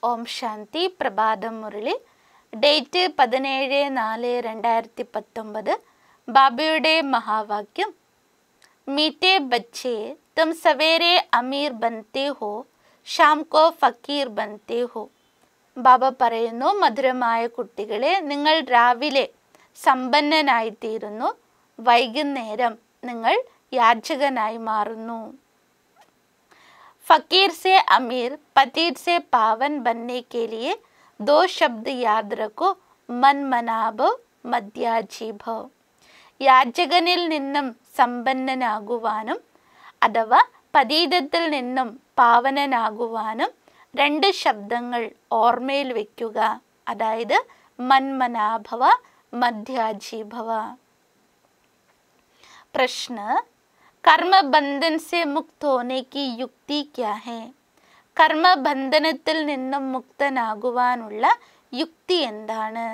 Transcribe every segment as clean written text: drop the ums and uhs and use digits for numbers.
ഓം ശാന്തി. പ്രഭാതം മുരളി. ഡേറ്റ് 17/4/2019. ബാബയുടെ മഹാവാക്യം. മീറ്റേ ബച്ചേ, തും സവേരെ അമീർ ബൻതേ ഹോ, ഷാം കോ ഫക്കീർ ബൻതേ ഹോ. ബാബ പറയുന്നു, മധുരമായ കുട്ടികളെ, നിങ്ങൾ രാവിലെ സമ്പന്നനായിത്തീരുന്നു, വൈകുന്നേരം നിങ്ങൾ യാചകനായി മാറുന്നു. फकीर से अमीर, पतित से पावन बनने के लिए 2 शब्द याद रखो, मन मनाभव, മദ്യാജീഭവ്. യാചകനിൽ നിന്നും സമ്പന്നനാകുവാനും അഥവാ പതീതത്തിൽ നിന്നും പാവനനാകുവാനും 2 ശബ്ദങ്ങൾ ഓർമ്മയിൽ വയ്ക്കുക. അതായത് മന്മനാഭവ, മദ്യാജീഭവ. പ്രശ്ന: കർമ്മബന്ധൻ സെ മുക്ത് ഹോനെ കി യുക്തി ക്യാ ഹൈ? കർമ്മബന്ധനത്തിൽ നിന്നും മുക്തനാകുവാനുള്ള യുക്തി എന്താണ്?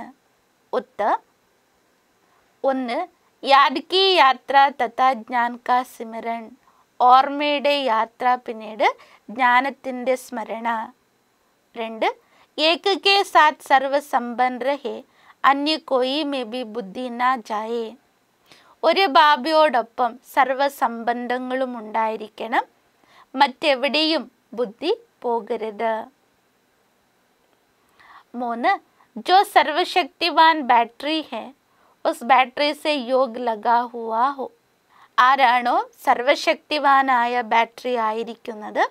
ഉത്തർ: 1. യാദ് കി യാത്ര തഥാ ജ്ഞാൻ കാ സിമരൻ. ഓർമ്മയുടെ യാത്ര, പിന്നീട് ജ്ഞാനത്തിൻ്റെ സ്മരണ. 2. ഏക് കെ സാത്ത് സർവ സമ്പൻ രഹേ, അന്യ കോയി മേ ബി ബുദ്ധി നാ ജായേ. ഒരു ബാബയോടൊപ്പം സർവസംബന്ധങ്ങളും ഉണ്ടായിരിക്കണം, മറ്റെവിടെയും ബുദ്ധി പോകരുത്. 3. जो സർവശക്തിവാൻ ബാറ്ററി ഹെ, ഉസ് ബാറ്ററി സെ യോഗ് ലഗാ ഹുവാ ഹോ. ആരാണോ സർവശക്തിവാനായ ബാറ്ററി ആയിരിക്കുന്നത്,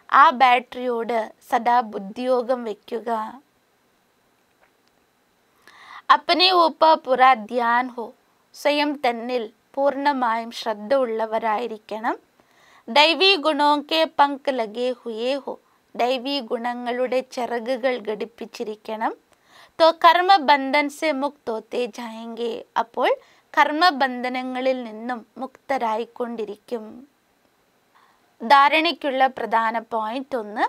ആ ബാറ്ററിയോട് സദാ ബുദ്ധിയോഗം വയ്ക്കുക. അപ്പനെ ഊപ്പർ പുരാ ധ്യാൻ ഹോ, സ്വയം തന്നിൽ പൂർണ്ണമായും ശ്രദ്ധ ഉള്ളവരായിരിക്കണം. ദൈവീ ഗുണോക്കെ പങ്ക് ലഗേ ഹുയേ ഹോ, ദൈവീ ഗുണങ്ങളുടെ ചിറകുകൾ ഘടിപ്പിച്ചിരിക്കണം. തോ കർമ്മബന്ധൻ സെ മുക്ത് ഹോത്തെ ജായെങ്കെ, അപ്പോൾ കർമ്മബന്ധനങ്ങളിൽ നിന്നും മുക്തരായിക്കൊണ്ടിരിക്കും. ധാരണയ്ക്കുള്ള പ്രധാന പോയിന്റ് 1.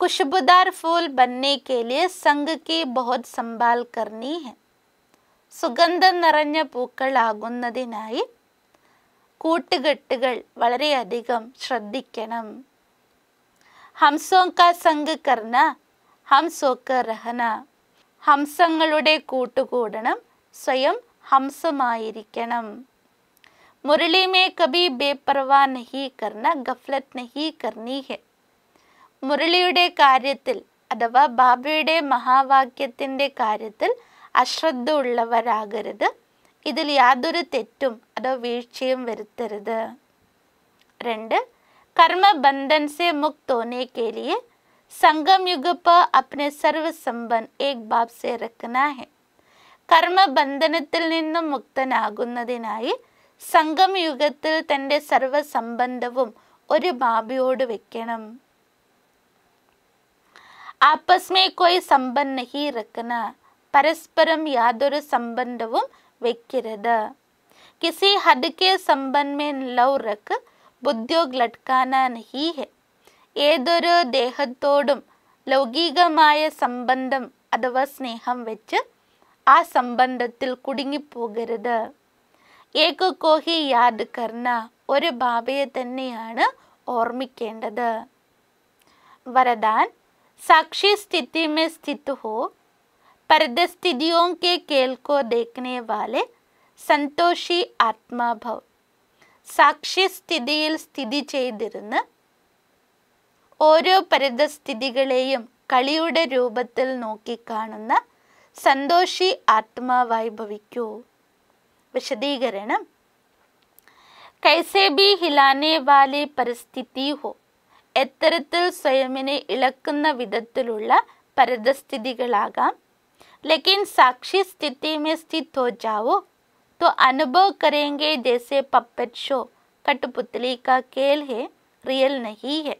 खुशबूदार फूल बनने के लिए संग की बहुत संभाल करनी है. സുഗന്ധം നിറഞ്ഞ പൂക്കളാകുന്നതിനായി കൂട്ടുകെട്ടുകൾ വളരെയധികം ശ്രദ്ധിക്കണം. ഹംസോ കാ സംഗ് കർന, ഹംസോ കാ രഹന. ഹംസങ്ങളുടെ കൂട്ടുകൂടണം, സ്വയം ഹംസമായിരിക്കണം. മുരളി മേ കബി ബേപർവാ നഹി കർന, ഗഫ്ലത്ത് നഹി കർനി ഹെ. മുരളിയുടെ കാര്യത്തിൽ അഥവാ ബാബയുടെ മഹാവാക്യത്തിൻ്റെ കാര്യത്തിൽ അശ്രദ്ധ ഉള്ളവരാകരുത്. ഇതിൽ യാതൊരു തെറ്റും അതോ വീഴ്ചയും വരുത്തരുത്. 2. कर्मबंधन से मुक्त होने के लिए संगम युग पर अपने सर्व संबंध एक बाप से रखना है. കർമ്മബന്ധനത്തിൽ നിന്നും മുക്തനാകുന്നതിനായി സംഗമയുഗത്തിൽ തൻ്റെ സർവസംബന്ധവും ഒരു ബാബയോട് വെക്കണം. ആപ്പസ് മേ കോയി സംബന്ധ നഹി രഖന, പരസ്പരം യാതൊരു സംബന്ധവും വെക്കരുത്. കിസി ഹദ് കെ സംബന്ധ മേ ലവ് രഖ്, ബുദ്ധിയോഗ് ലട്കാന നഹി ഹെ. ഏതൊരു ദേഹത്തോടും ലൗകികമായ സംബന്ധം അഥവാ സ്നേഹം വെച്ച് ആ സംബന്ധത്തിൽ കുടുങ്ങിപ്പോകരുത്. ഏക കോഹി യാദ് കർണ, ഒരു ബാബയെ തന്നെയാണ് ഓർമ്മിക്കേണ്ടത്. വരദാൻ: साक्षी स्थिति में स्थित हो, परदस्थितियों के खेल को देखने वाले संतोषी आत्मा भव. സാക്ഷി സ്ഥിതിയിൽ സ്ഥിതി ചെയ്തിരുന്ന് ഓരോ പരിതസ്ഥിതികളെയും കളിയുടെ രൂപത്തിൽ നോക്കിക്കാണുന്ന സന്തോഷി ആത്മാവായി ഭവിക്കൂ. വിശദീകരണം: കൈസേ ഭി ഹിലാനെ വാലി പരിസ്ഥിതി ഹോ, എത്തരത്തിൽ സ്വയമിനെ ഇളക്കുന്ന വിധത്തിലുള്ള പരിതസ്ഥിതികളാകാം. ലേക്കിൻ സാക്ഷി സ്ഥിതി മേ സ്ഥിത് ഹോ ജാവോ तो अनुभव करेंगे जैसे पपेट शो कठपुतली का खेल है, റിയൽ നഹി ഹെ.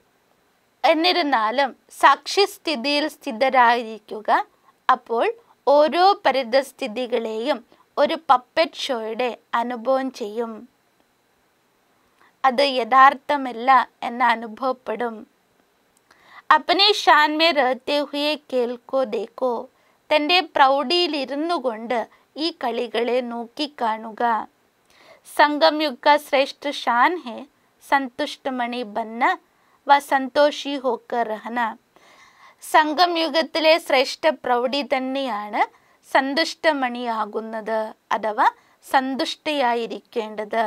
എന്നിരുന്നാലും സാക്ഷി സ്ഥിതിയിൽ സ്ഥിതരായിരിക്കുക. അപ്പോൾ ഓരോ പരിതസ്ഥിതികളെയും ഒരു പപ്പറ്റ് ഷോയുടെ അനുഭവം ചെയ്യും. അത് യഥാർത്ഥമല്ല എന്ന് അനുഭവപ്പെടും. അപ്പനെ ഷാൻ മേ രഹത്തെ ഹുയെ ഖേൽ കോ ദേഖോ, തൻ്റെ പ്രൗഢിയിലിരുന്നു കൊണ്ട് ഈ കളികളെ നോക്കിക്കാണുക. സംഗം യുഗ ശ്രേഷ്ഠ ഷാൻ ഹെ സന്തുഷ്ടമണി ബന്ന വ സന്തോഷി ഹോക്കർ രഹന. സംഗം യുഗത്തിലെ ശ്രേഷ്ഠ പ്രൗഢി തന്നെയാണ് സന്തുഷ്ടമണിയാകുന്നത് അഥവാ സന്തുഷ്ടയായിരിക്കേണ്ടത്.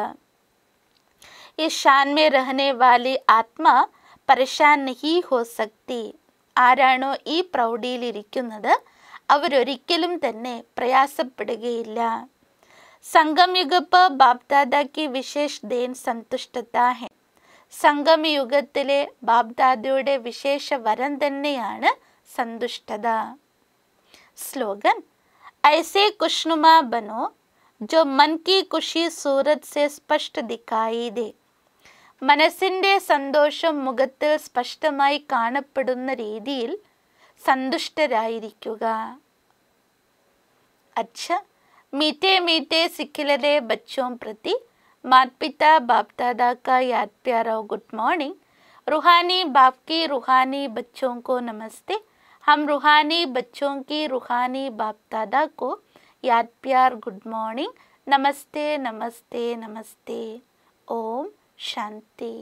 ഈ ഷാൻ മേ രഹനെ വാലി ആത്മാ പരേശാൻ നഹീ ഹോ സക്തി. ആരാണോ ഈ പ്രൗഢിയിലിരിക്കുന്നത് അവരൊരിക്കലും തന്നെ പ്രയാസപ്പെടുകയില്ല. സംഗം യുഗ പർ ബാപ്ദാദാ കി വിശേഷ് ദേൻ സന്തുഷ്ടത ഹെ. സംഗമയുഗത്തിലെ ബാപ്ദാദയുടെ വിശേഷ വരം തന്നെയാണ് സന്തുഷ്ടത. സ്ലോഗൻ: ऐसे खुशनुमा बनो जो मन की खुशी सूरत से स्पष्ट दिखाई दे. മനസ്സിൻ്റെ സന്തോഷം മുഖത്തിൽ സ്പഷ്ടമായി കാണപ്പെടുന്ന രീതിയിൽ സന്തുഷ്ടരായിരിക്കുക. अच्छा, मीठे मीठे सिखिलरे बच्चों प्रति माता पिता बाप दादा का याद प्यारा गुड मॉर्निंग. रूहानी बाप की रूहानी बच्चों को नमस्ते. हम रूहानी बच्चों की रूहानी बाप दादा को याद प्यार गुड मॉर्निंग. नमस्ते नमस्ते नमस्ते. ओम शांति.